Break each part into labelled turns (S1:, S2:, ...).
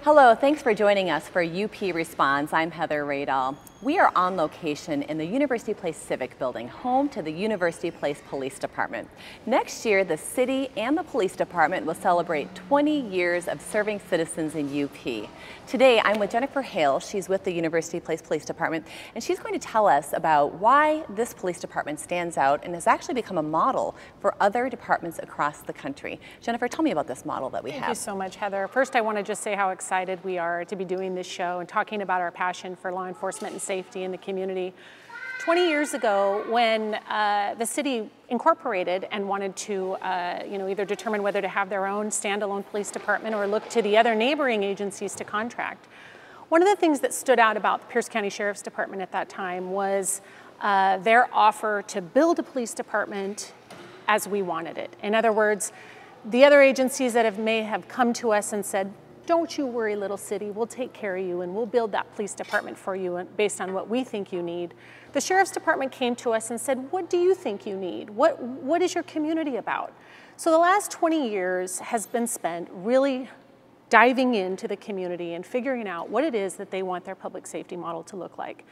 S1: Hello, thanks for joining us for UP Responds. I'm Heather Radall. We are on location in the University Place Civic Building, home to the University Place Police Department. Next year, the city and the police department will celebrate 20 years of serving citizens in UP. Today, I'm with Jennifer Hale. She's with the University Place Police Department, and she's going to tell us about why this police department stands out and has actually become a model for other departments across the country. Jennifer, tell me about this model that we have.
S2: Thank you so much, Heather. First, I want to just say how excited we are to be doing this show and talking about our passion for law enforcement and safety in the community. 20 years ago, when the city incorporated and wanted to either determine whether to have their own standalone police department or look to the other neighboring agencies to contract, one of the things that stood out about the Pierce County Sheriff's Department at that time was their offer to build a police department as we wanted it. In other words, the other agencies that may have come to us and said, "Don't you worry, little city, we'll take care of you and we'll build that police department for you based on what we think you need." The Sheriff's Department came to us and said, "What do you think you need? What is your community about?" So the last 20 years has been spent really diving into the community and figuring out what it is that they want their public safety model to look like.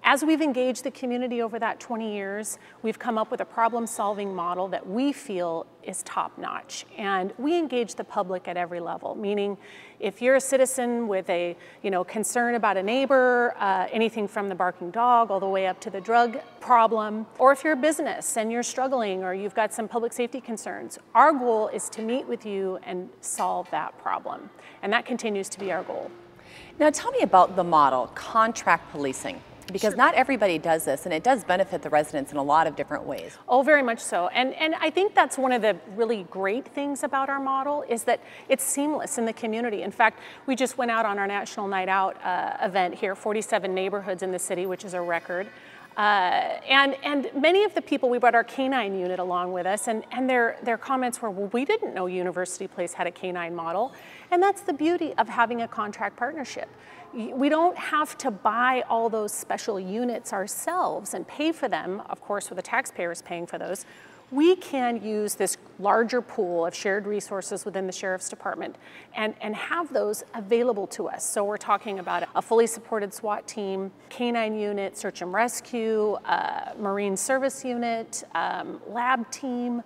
S2: As we've engaged the community over that 20 years, we've come up with a problem-solving model that we feel is top-notch. And we engage the public at every level, meaning if you're a citizen with a concern about a neighbor, anything from the barking dog all the way up to the drug problem, or if you're a business and you're struggling or you've got some public safety concerns, our goal is to meet with you and solve that problem. And that continues to be our goal.
S1: Now tell me about the model, contract policing. Because not everybody does this, and it does benefit the residents in a lot of different ways.
S2: Oh, very much so. And I think that's one of the really great things about our model is that it's seamless in the community. In fact, we just went out on our National Night Out event here, 47 neighborhoods in the city, which is a record. And many of the people, we brought our canine unit along with us, and their comments were, well, we didn't know University Place had a canine model. And that's the beauty of having a contract partnership. We don't have to buy all those special units ourselves and pay for them, of course, with the taxpayers paying for those. We can use this larger pool of shared resources within the Sheriff's Department and have those available to us. So we're talking about a fully supported SWAT team, canine unit, search and rescue, marine service unit, lab team,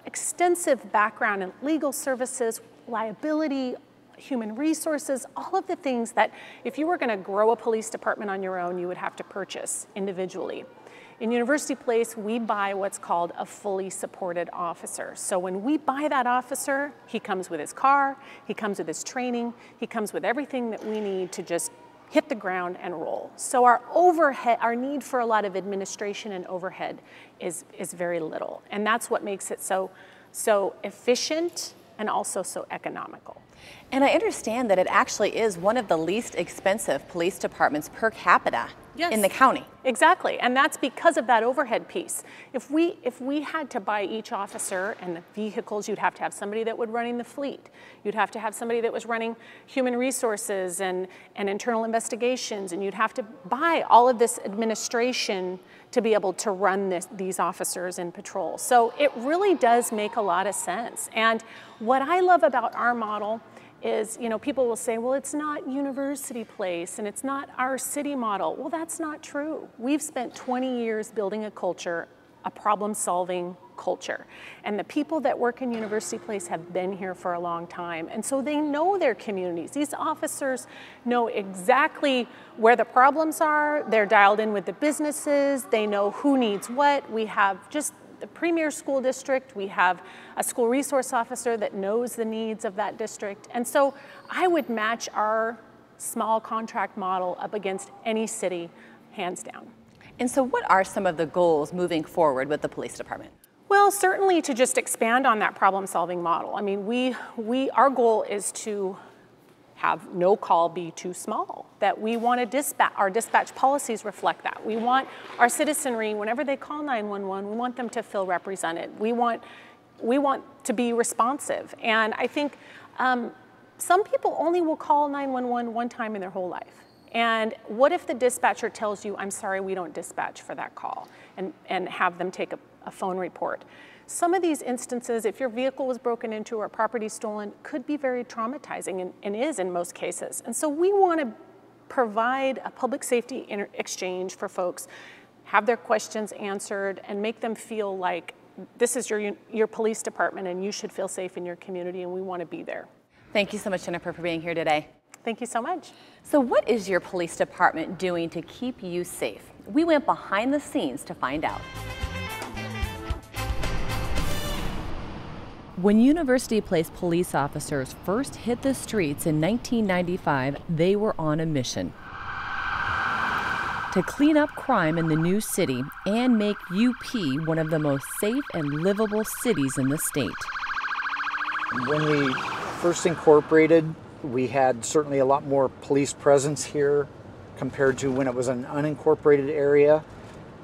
S2: extensive background in legal services, liability, human resources, all of the things that if you were going to grow a police department on your own, you would have to purchase individually. In University Place, we buy what's called a fully supported officer. So when we buy that officer, he comes with his car, he comes with his training, he comes with everything that we need to just hit the ground and roll. So our overhead, our need for a lot of administration and overhead is very little. And that's what makes it so efficient and also so economical.
S1: And I understand that it actually is one of the least expensive police departments per capita in the county.
S2: Exactly, and that's because of that overhead piece. If we had to buy each officer and the vehicles, you'd have to have somebody that would running the fleet. You'd have to have somebody that was running human resources and internal investigations, and you'd have to buy all of this administration to be able to run these officers in patrol. So it really does make a lot of sense. And what I love about our model is, people will say, well, it's not University Place and it's not our city model. Well, that's not true. We've spent 20 years building a culture, a problem-solving culture. And the people that work in University Place have been here for a long time. And so they know their communities. These officers know exactly where the problems are. They're dialed in with the businesses. They know who needs what. We have just the premier school district. We have a school resource officer that knows the needs of that district. And so I would match our small contract model up against any city, hands down.
S1: And so what are some of the goals moving forward with the police department?
S2: Well, certainly to just expand on that problem-solving model. I mean, our goal is to have no call be too small, that we want to dispatch, our dispatch policies reflect that. We want our citizenry, whenever they call 911, we want them to feel represented. We want to be responsive. And I think some people only will call 911 one time in their whole life. And what if the dispatcher tells you, I'm sorry, we don't dispatch for that call, and have them take a phone report? Some of these instances, if your vehicle was broken into or property stolen, could be very traumatizing and is in most cases. And so we want to provide a public safety exchange for folks, have their questions answered, and make them feel like this is your police department and you should feel safe in your community, and we want to be there.
S1: Thank you so much, Jennifer, for being here today.
S2: Thank you so much.
S1: So what is your police department doing to keep you safe? We went behind the scenes to find out. When University Place police officers first hit the streets in 1995, they were on a mission to clean up crime in the new city and make UP one of the most safe and livable cities in the state.
S3: When we first incorporated, we had certainly a lot more police presence here compared to when it was an unincorporated area,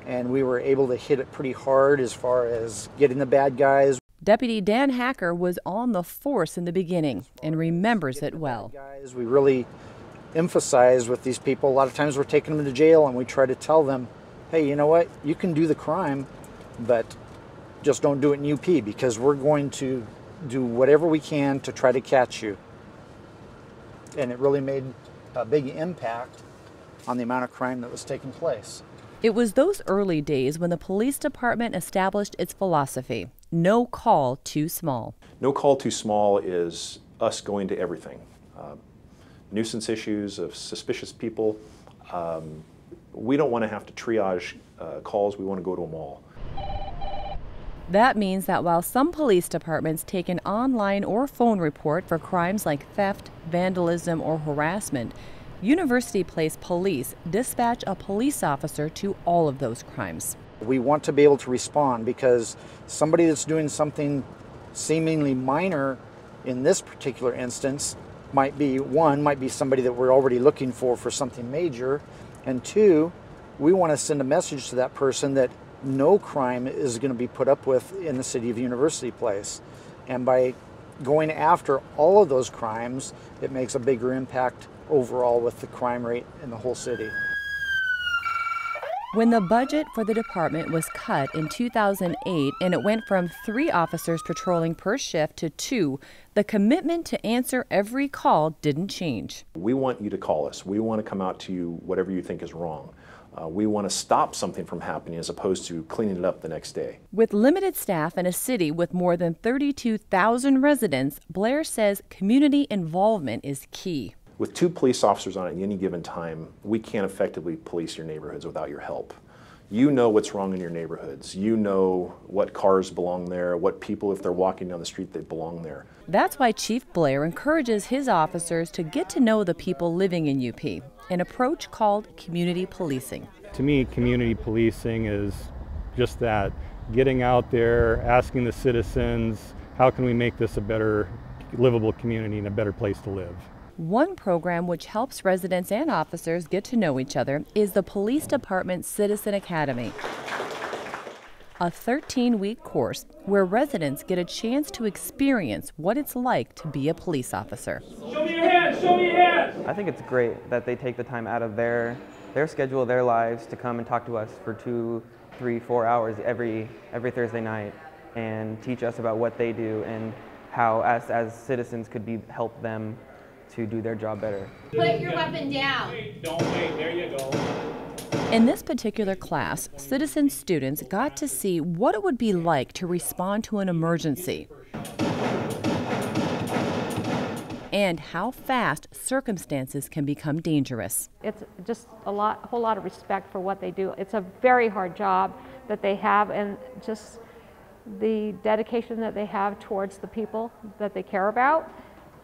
S3: and we were able to hit it pretty hard as far as getting the bad guys.
S1: Deputy Dan Hacker was on the force in the beginning and remembers it well.
S3: We really emphasize with these people, a lot of times we're taking them to jail and we try to tell them, hey, you know what, you can do the crime, but just don't do it in UP, because we're going to do whatever we can to try to catch you. And it really made a big impact on the amount of crime that was taking place.
S1: It was those early days when the police department established its philosophy: no call too small.
S4: No call too small is us going to everything. Nuisance issues of suspicious people. We don't want to have to triage calls. We want to go to them all.
S1: That means that while some police departments take an online or phone report for crimes like theft, vandalism, or harassment, University Place Police dispatch a police officer to all of those crimes.
S3: We want to be able to respond, because somebody that's doing something seemingly minor in this particular instance might be somebody that we're already looking for something major, and two, we want to send a message to that person that no crime is going to be put up with in the city of University Place. And by going after all of those crimes, it makes a bigger impact overall with the crime rate in the whole city.
S1: When the budget for the department was cut in 2008 and it went from 3 officers patrolling per shift to 2, the commitment to answer every call didn't change.
S4: We want you to call us. We want to come out to you whatever you think is wrong. We want to stop something from happening as opposed to cleaning it up the next day.
S1: With limited staff and a city with more than 32,000 residents, Blair says community involvement is key.
S4: With 2 police officers on at any given time, we can't effectively police your neighborhoods without your help. You know what's wrong in your neighborhoods. You know what cars belong there, what people, if they're walking down the street, they belong there.
S1: That's why Chief Blair encourages his officers to get to know the people living in UP, an approach called community policing.
S5: To me, community policing is just that, getting out there, asking the citizens, how can we make this a better livable community and a better place to live?
S1: One program which helps residents and officers get to know each other is the Police Department Citizen Academy, a 13-week course where residents get a chance to experience what it's like to be a police officer.
S6: Show me your hands! Show me your hands!
S7: I think it's great that they take the time out of their schedule, their lives, to come and talk to us for 2, 3, 4 hours every Thursday night and teach us about what they do and how us as citizens could help them to do their job better.
S8: Put your weapon down.
S6: Don't wait, there you go.
S1: In this particular class, citizen students got to see what it would be like to respond to an emergency and how fast circumstances can become dangerous.
S9: It's just a whole lot of respect for what they do. It's a very hard job that they have, and just the dedication that they have towards the people that they care about.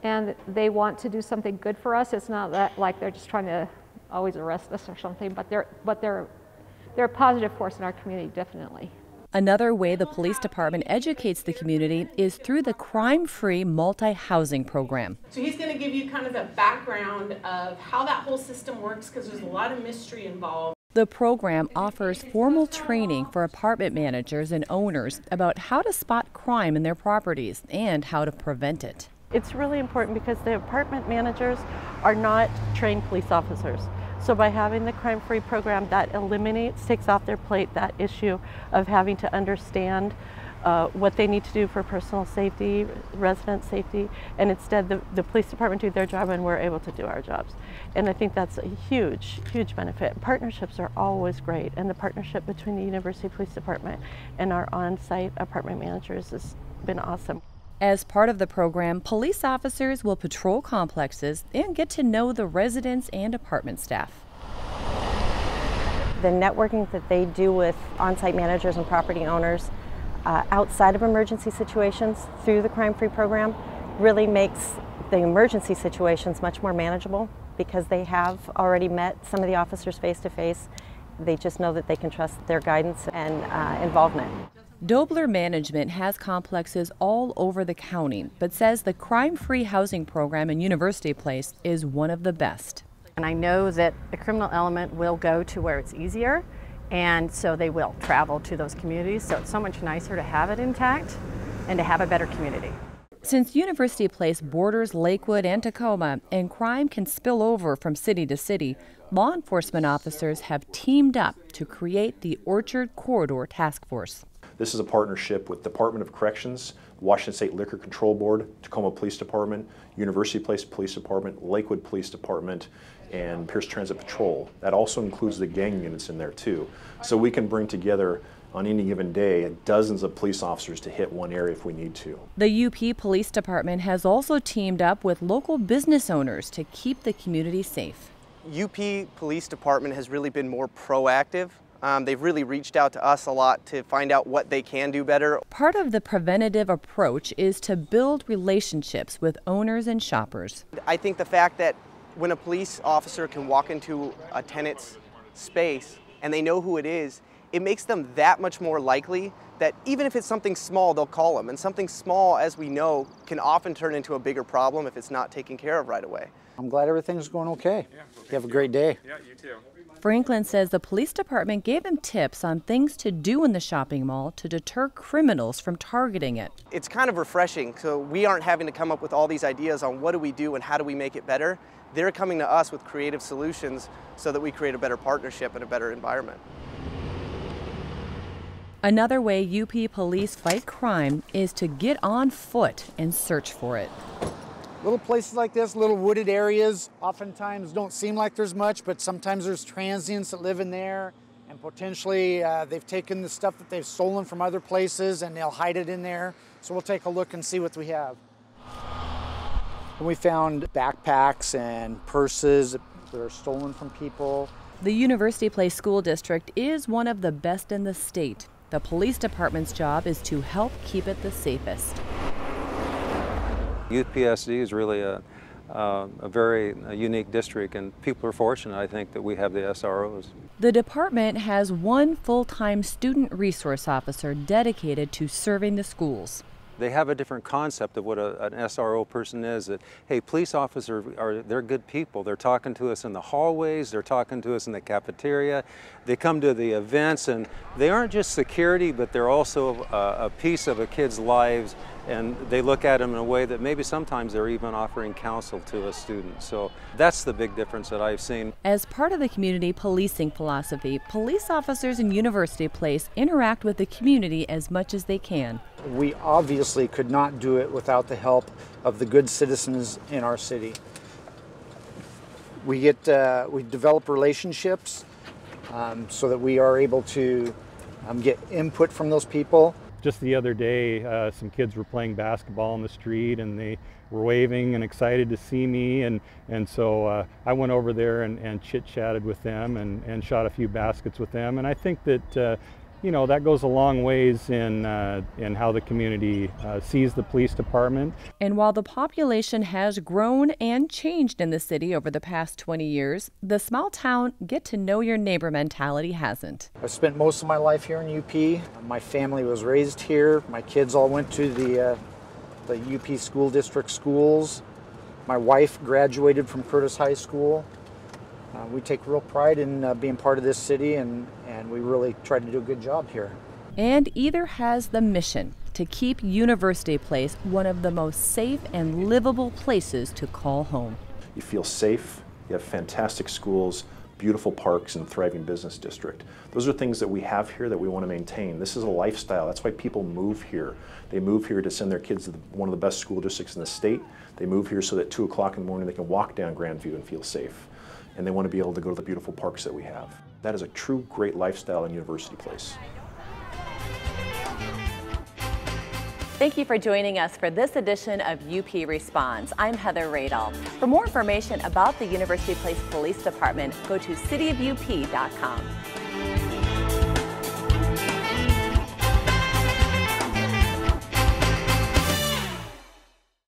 S9: And they want to do something good for us. It's not that like they're just trying to always arrest us or something, but they're a positive force in our community, definitely.
S1: Another way the police department educates the community is through the crime-free multi-housing program.
S10: So he's going to give you kind of the background of how that whole system works, because there's a lot of mystery involved.
S1: The program offers formal training for apartment managers and owners about how to spot crime in their properties and how to prevent it.
S11: It's really important because the apartment managers are not trained police officers. So by having the crime-free program, that takes off their plate that issue of having to understand what they need to do for personal safety, resident safety, and instead the police department do their job and we're able to do our jobs. And I think that's a huge, huge benefit. Partnerships are always great, and the partnership between the University Police Department and our on-site apartment managers has been awesome.
S1: As part of the program, police officers will patrol complexes and get to know the residents and apartment staff.
S8: The networking that they do with on-site managers and property owners outside of emergency situations through the crime-free program really makes the emergency situations much more manageable because they have already met some of the officers face-to-face. They just know that they can trust their guidance and involvement.
S1: Dobler Management has complexes all over the county, but says the crime-free housing program in University Place is one of the best.
S12: And I know that the criminal element will go to where it's easier, and so they will travel to those communities. So it's so much nicer to have it intact and to have a better community.
S1: Since University Place borders Lakewood and Tacoma, and crime can spill over from city to city, law enforcement officers have teamed up to create the Orchard Corridor Task Force.
S4: This is a partnership with Department of Corrections, Washington State Liquor Control Board, Tacoma Police Department, University Place Police Department, Lakewood Police Department, and Pierce Transit Patrol. That also includes the gang units in there too. So we can bring together on any given day dozens of police officers to hit one area if we need to.
S1: The UP Police Department has also teamed up with local business owners to keep the community safe.
S13: UP Police Department has really been more proactive. They've really reached out to us a lot to find out what they can do better.
S1: Part of the preventative approach is to build relationships with owners and shoppers.
S13: I think the fact that when a police officer can walk into a tenant's space and they know who it is, it makes them that much more likely that even if it's something small, they'll call them. And something small, as we know, can often turn into a bigger problem if it's not taken care of right away.
S3: I'm glad everything's going okay. You have a great day.
S6: Yeah, you too.
S1: Franklin says the police department gave him tips on things to do in the shopping mall to deter criminals from targeting it.
S13: It's kind of refreshing, so we aren't having to come up with all these ideas on what do we do and how do we make it better. They're coming to us with creative solutions so that we create a better partnership and a better environment.
S1: Another way UP police fight crime is to get on foot and search for it.
S3: Little places like this, little wooded areas, oftentimes don't seem like there's much, but sometimes there's transients that live in there, and potentially they've taken the stuff that they've stolen from other places and they'll hide it in there. So we'll take a look and see what we have. And we found backpacks and purses that are stolen from people.
S1: The University Place School District is one of the best in the state. The police department's job is to help keep it the safest.
S14: UPSD is really a very unique district, and people are fortunate, I think, that we have the SROs.
S1: The department has one full-time student resource officer dedicated to serving the schools.
S14: They have a different concept of what an SRO person is, that, hey, police officers they're good people. They're talking to us in the hallways, they're talking to us in the cafeteria, they come to the events, and they aren't just security, but they're also a piece of a kid's lives, and they look at them in a way that maybe sometimes they're even offering counsel to a student. So that's the big difference that I've seen.
S1: As part of the community policing philosophy, police officers in University Place interact with the community as much as they can.
S3: We obviously could not do it without the help of the good citizens in our city. We develop relationships so that we are able to get input from those people.
S5: Just the other day, some kids were playing basketball in the street and they were waving and excited to see me, and so I went over there and chit-chatted with them and shot a few baskets with them, and I think that you know, that goes a long ways in how the community sees the police department.
S1: And while the population has grown and changed in the city over the past 20 years, the small town get-to-know-your-neighbor mentality hasn't.
S3: I've spent most of my life here in UP. My family was raised here. My kids all went to the UP School District schools. My wife graduated from Curtis High School. We take real pride in being part of this city, and we really try to do a good job here.
S1: And either has the mission to keep University Place one of the most safe and livable places to call home.
S4: You feel safe, you have fantastic schools, beautiful parks and thriving business district. Those are things that we have here that we want to maintain. This is a lifestyle. That's why people move here. They move here to send their kids to one of the best school districts in the state. They move here so that 2 o'clock in the morning they can walk down Grandview and feel safe. And they want to be able to go to the beautiful parks that we have. That is a true great lifestyle in University Place.
S1: Thank you for joining us for this edition of UP Responds. I'm Heather Radel. For more information about the University Place Police Department, go to cityofUP.com.